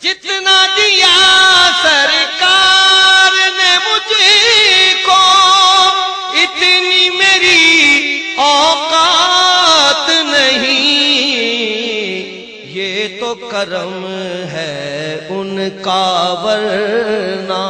جتنا دیا سرکار نے مجھے کو اتنی میری اوقات نہیں، یہ تو کرم ہے ان کا ورنہ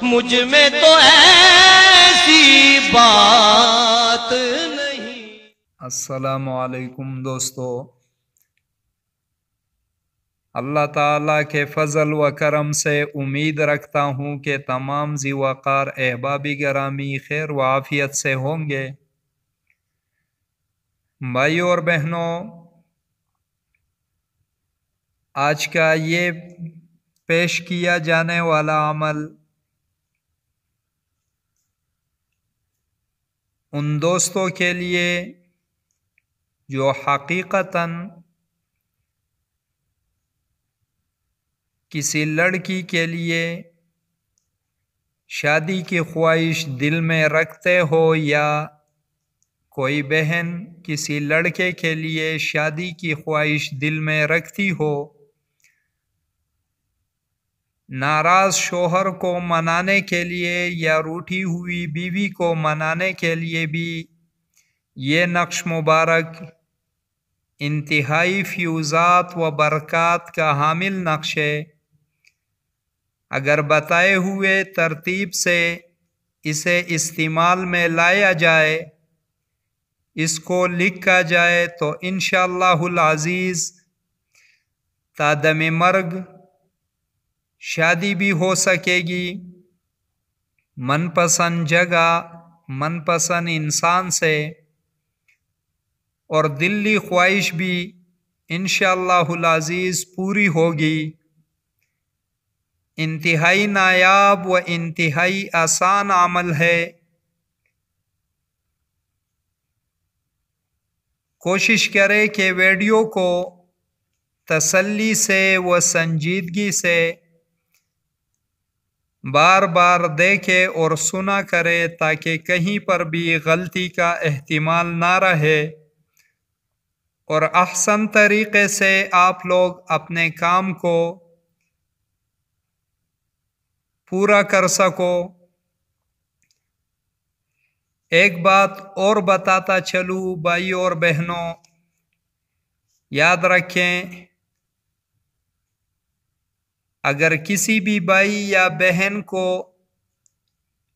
مجھ میں تو ایسی بات نہیں۔ السلام علیکم دوستو، اللہ تعالیٰ کے فضل و کرم سے امید رکھتا ہوں کہ تمام ذی وقار احباب گرامی خیر و عافیت سے ہوں گے۔ بھائیو اور بہنوں، آج کا یہ پیش کیا جانے والا عمل ان دوستوں کے لیے جو حقیقتاً کسی لڑکی کے لیے شادی کی خواہش دل میں رکھتے ہو، یا کوئی بہن کسی لڑکے کے لیے شادی کی خواہش دل میں رکھتی ہو، ناراض شوہر کو منانے کے لیے یا روٹھی ہوئی بیوی کو منانے کے لیے بھی یہ نقش مبارک انتہائی فیوزات و برکات کا حامل نقش ہے۔ اگر بتائے ہوئے ترتیب سے اسے استعمال میں لایا جائے، اس کو لکھا جائے، تو انشاءاللہ العزیز تا دم مرگ شادی بھی ہو سکے گی، من پسند جگہ من پسند انسان سے، اور دلی خواہش بھی انشاءاللہ العزیز پوری ہوگی۔ انتہائی نایاب و انتہائی آسان عمل ہے۔ کوشش کرے کہ ویڈیو کو تسلی سے و سنجیدگی سے بار بار دیکھے اور سنا کرے، تاکہ کہیں پر بھی غلطی کا احتمال نہ رہے اور احسن طریقے سے آپ لوگ اپنے کام کو پورا کر سکو۔ ایک بات اور بتاتا چلوں بھائیوں اور بہنوں، یاد رکھیں، اگر کسی بھی بھائی یا بہن کو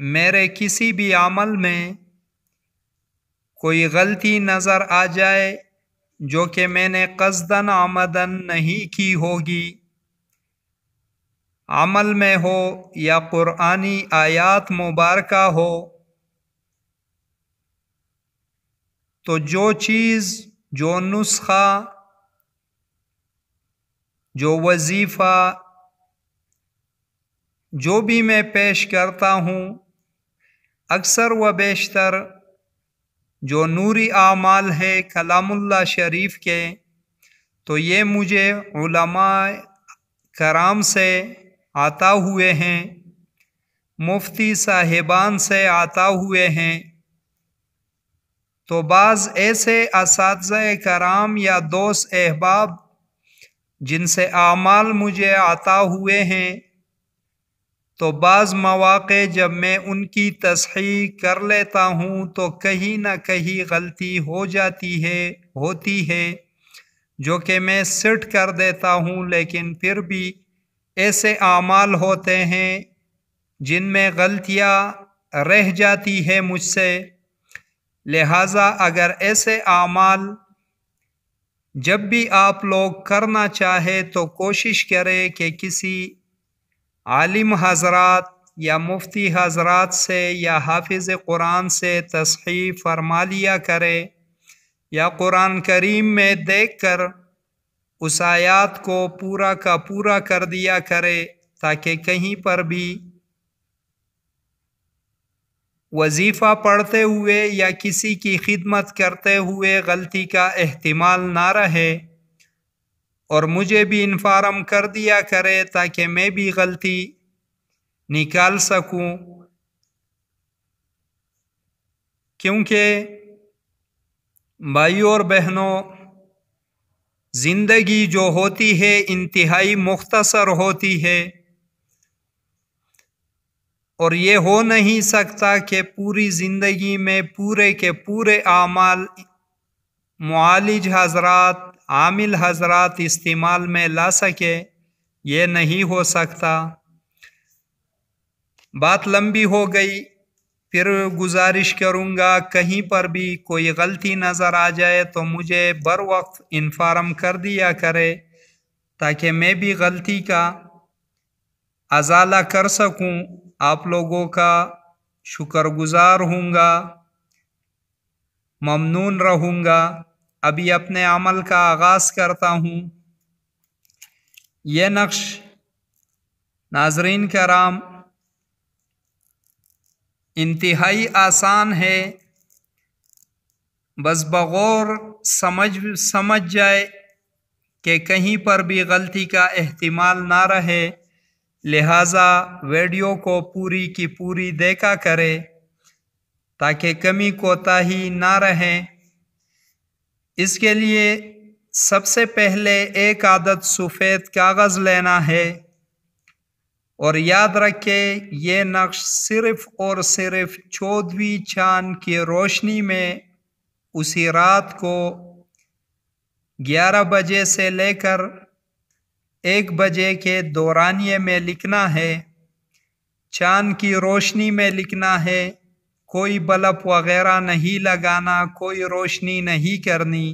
میرے کسی بھی عمل میں کوئی غلطی نظر آ جائے جو کہ میں نے قصداً عمدن نہیں کی ہوگی، عمل میں ہو یا قرآنی آیات مبارکہ ہو، تو جو چیز، جو نسخہ، جو وظیفہ، جو بھی میں پیش کرتا ہوں، اکثر و بیشتر جو نوری اعمال ہے کلام اللہ شریف کے، تو یہ مجھے علماء کرام سے عطا ہوئے ہیں، مفتی صاحبان سے عطا ہوئے ہیں۔ تو بعض ایسے اساتذہ کرام یا دوست احباب جن سے اعمال مجھے عطا ہوئے ہیں، تو بعض مواقع جب میں ان کی تصحیح کر لیتا ہوں تو کہیں نہ کہیں غلطی ہو جاتی ہے، ہوتی ہے، جو کہ میں سٹ کر دیتا ہوں، لیکن پھر بھی ایسے اعمال ہوتے ہیں جن میں غلطیاں رہ جاتی ہے مجھ سے۔ لہٰذا اگر ایسے اعمال جب بھی آپ لوگ کرنا چاہے تو کوشش کرے کہ کسی عالم حضرات یا مفتی حضرات سے یا حافظ قرآن سے تصحیح فرما لیا کرے، یا قرآن کریم میں دیکھ کر اس آیات کو پورا کا پورا کر دیا کرے، تاکہ کہیں پر بھی وظیفہ پڑھتے ہوئے یا کسی کی خدمت کرتے ہوئے غلطی کا احتمال نہ رہے، اور مجھے بھی انفارم کر دیا کرے تاکہ میں بھی غلطی نکال سکوں۔ کیونکہ بھائیوں اور بہنوں، زندگی جو ہوتی ہے انتہائی مختصر ہوتی ہے، اور یہ ہو نہیں سکتا کہ پوری زندگی میں پورے کے پورے اعمال معالج حضرات، عامل حضرات استعمال میں لا سکے، یہ نہیں ہو سکتا۔ بات لمبی ہو گئی، پھر گزارش کروں گا کہیں پر بھی کوئی غلطی نظر آ جائے تو مجھے بر وقت انفارم کر دیا کرے، تاکہ میں بھی غلطی کا ازالہ کر سکوں۔ آپ لوگوں کا شکر گزار ہوں گا، ممنون رہوں گا۔ ابھی اپنے عمل کا آغاز کرتا ہوں۔ یہ نقش ناظرین کرام انتہائی آسان ہے، بس بغور سمجھ جائے کہ کہیں پر بھی غلطی کا احتمال نہ رہے، لہٰذا ویڈیو کو پوری کی پوری دیکھا کرے تاکہ کمی کوتاہی نہ رہے۔ اس کے لیے سب سے پہلے ایک عدد سفید کاغذ لینا ہے، اور یاد رکھے یہ نقش صرف اور صرف 14ویں چاند کی روشنی میں اسی رات کو 11 بجے سے لے کر 1 بجے کے دورانیے میں لکھنا ہے۔ چاند کی روشنی میں لکھنا ہے، کوئی بلب وغیرہ نہیں لگانا، کوئی روشنی نہیں کرنی،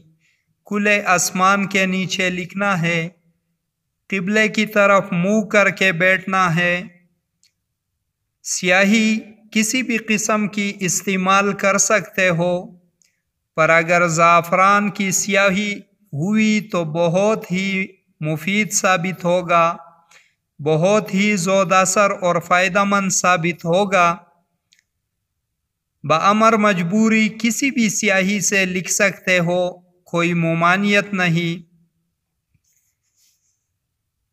کھلے آسمان کے نیچے لکھنا ہے۔ قبلے کی طرف منہ کر کے بیٹھنا ہے۔ سیاہی کسی بھی قسم کی استعمال کر سکتے ہو، پر اگر زعفران کی سیاہی ہوئی تو بہت ہی مفید ثابت ہوگا، بہت ہی زود اثر اور فائدہ مند ثابت ہوگا۔ بامر مجبوری کسی بھی سیاہی سے لکھ سکتے ہو، کوئی ممانعت نہیں۔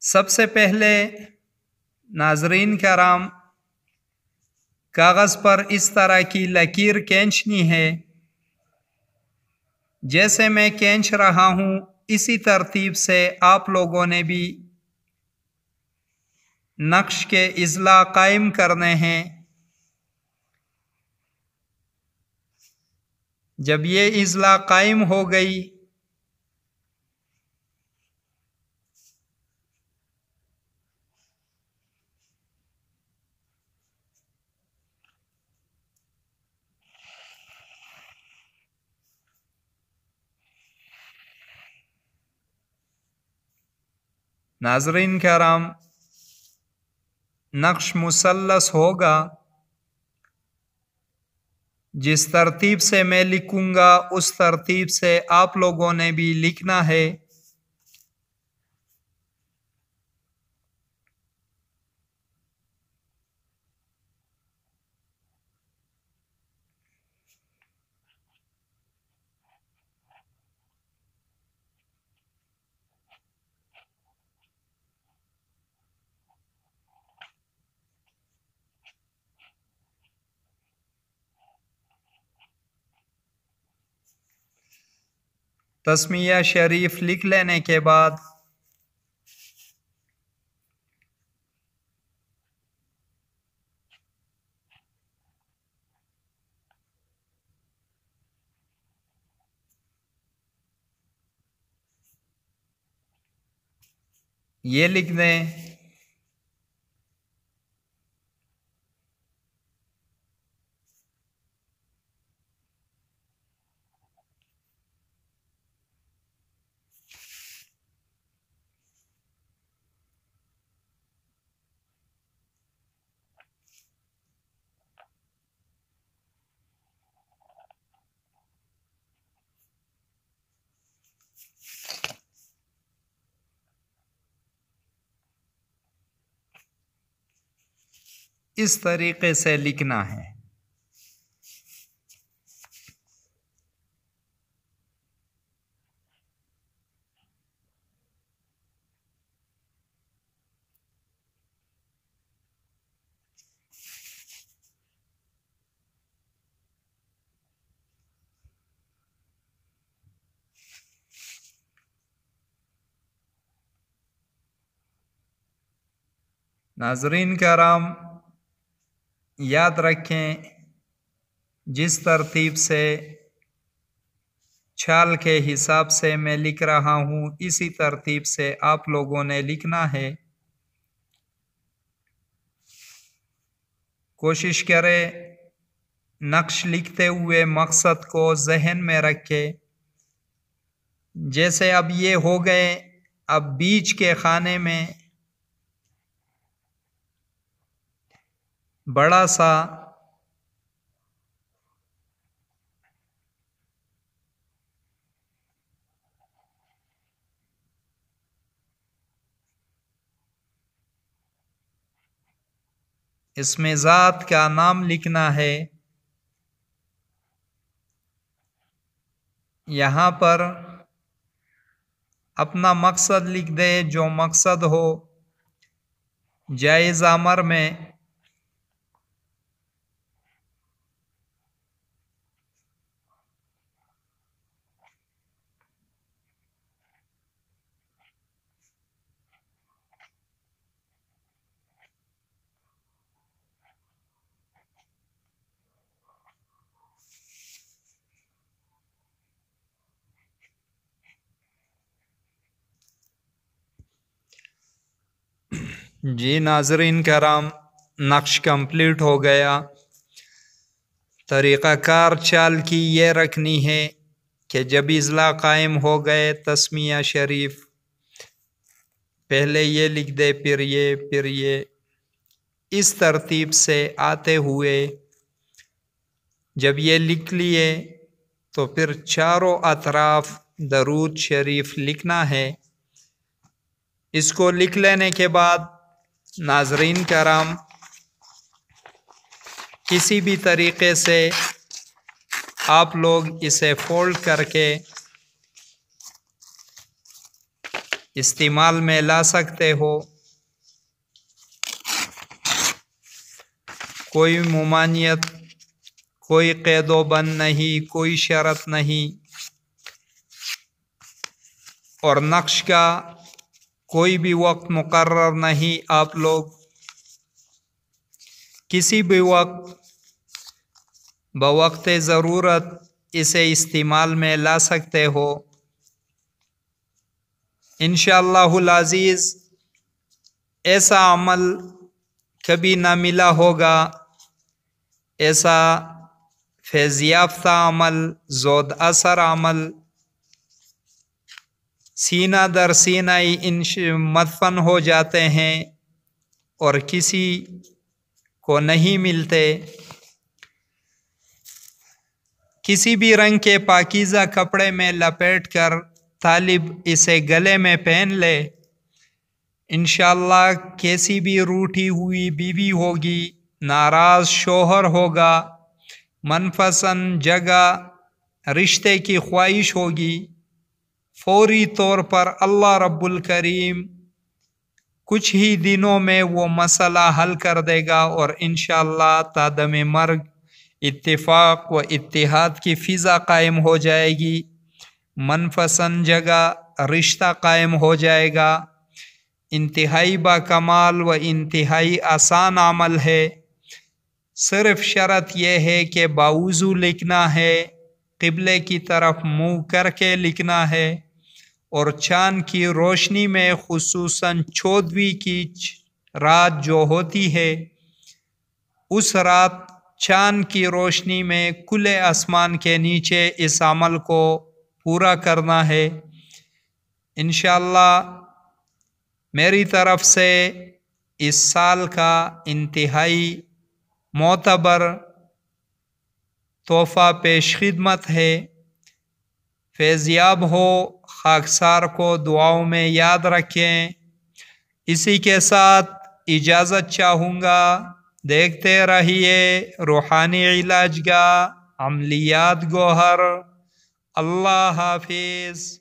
سب سے پہلے ناظرین کرام کاغذ پر اس طرح کی لکیر کھینچنی ہے۔ جیسے میں کھینچ رہا ہوں اسی ترتیب سے آپ لوگوں نے بھی نقش کے اضلاع قائم کرنے ہیں۔ جب یہ اضلاع قائم ہو گئی ناظرین کرام، نقش مثلث ہوگا۔ جس ترتیب سے میں لکھوں گا اس ترتیب سے آپ لوگوں نے بھی لکھنا ہے۔ تسمیہ شریف لکھ لینے کے بعد یہ لکھ دیں، اس طریقے سے لکھنا ہے۔ ناظرین کرام، یاد رکھیں جس ترتیب سے چھال کے حساب سے میں لکھ رہا ہوں اسی ترتیب سے آپ لوگوں نے لکھنا ہے۔ کوشش کرے نقش لکھتے ہوئے مقصد کو ذہن میں رکھے۔ جیسے اب یہ ہو گئے، اب بیچ کے خانے میں بڑا سا اس میں ذات کا نام لکھنا ہے۔ یہاں پر اپنا مقصد لکھ دے، جو مقصد ہو جائز امر میں۔ جی ناظرین کرام، نقش کمپلیٹ ہو گیا۔ طریقہ کار چال کی یہ رکھنی ہے کہ جب اضلاع قائم ہو گئے تسمیہ شریف پہلے یہ لکھ دے، پھر یہ اس ترتیب سے آتے ہوئے جب یہ لکھ لیے تو پھر چاروں اطراف درود شریف لکھنا ہے۔ اس کو لکھ لینے کے بعد ناظرین کرام کسی بھی طریقے سے آپ لوگ اسے فولڈ کر کے استعمال میں لا سکتے ہو۔ کوئی ممانعت، کوئی قید و بند نہیں، کوئی شرط نہیں، اور نقش کا کوئی بھی وقت مقرر نہیں۔ آپ لوگ کسی بھی وقت بوقت ضرورت اسے استعمال میں لا سکتے ہو۔ انشاءاللہ العزیز ایسا عمل کبھی نہ ملا ہوگا، ایسا فیض یافتہ عمل، زود اثر عمل، سینہ در سینہ مدفن ہو جاتے ہیں اور کسی کو نہیں ملتے۔ کسی بھی رنگ کے پاکیزہ کپڑے میں لپیٹ کر طالب اسے گلے میں پہن لے، انشاءاللہ کیسی بھی روٹھی ہوئی بیوی ہوگی، ناراض شوہر ہوگا، منپسند جگہ رشتے کی خواہش ہوگی، فوری طور پر اللہ رب الکریم کچھ ہی دنوں میں وہ مسئلہ حل کر دے گا، اور انشاءاللہ تا دم مرگ اتفاق و اتحاد کی فضا قائم ہو جائے گی، منپسند جگہ رشتہ قائم ہو جائے گا۔ انتہائی با کمال و انتہائی آسان عمل ہے۔ صرف شرط یہ ہے کہ باوضو لکھنا ہے، قبلے کی طرف منہ کر کے لکھنا ہے، اور چاند کی روشنی میں خصوصاً 14ویں کی رات جو ہوتی ہے اس رات چاند کی روشنی میں کھلے آسمان کے نیچے اس عمل کو پورا کرنا ہے۔ انشاءاللہ میری طرف سے اس سال کا انتہائی معتبر تحفہ پیش خدمت ہے۔ فیضیاب ہو، خاکسار کو دعاؤں میں یاد رکھیں۔ اسی کے ساتھ اجازت چاہوں گا، دیکھتے رہیے روحانی علاج گاہ، عملیات گوہر۔ اللہ حافظ۔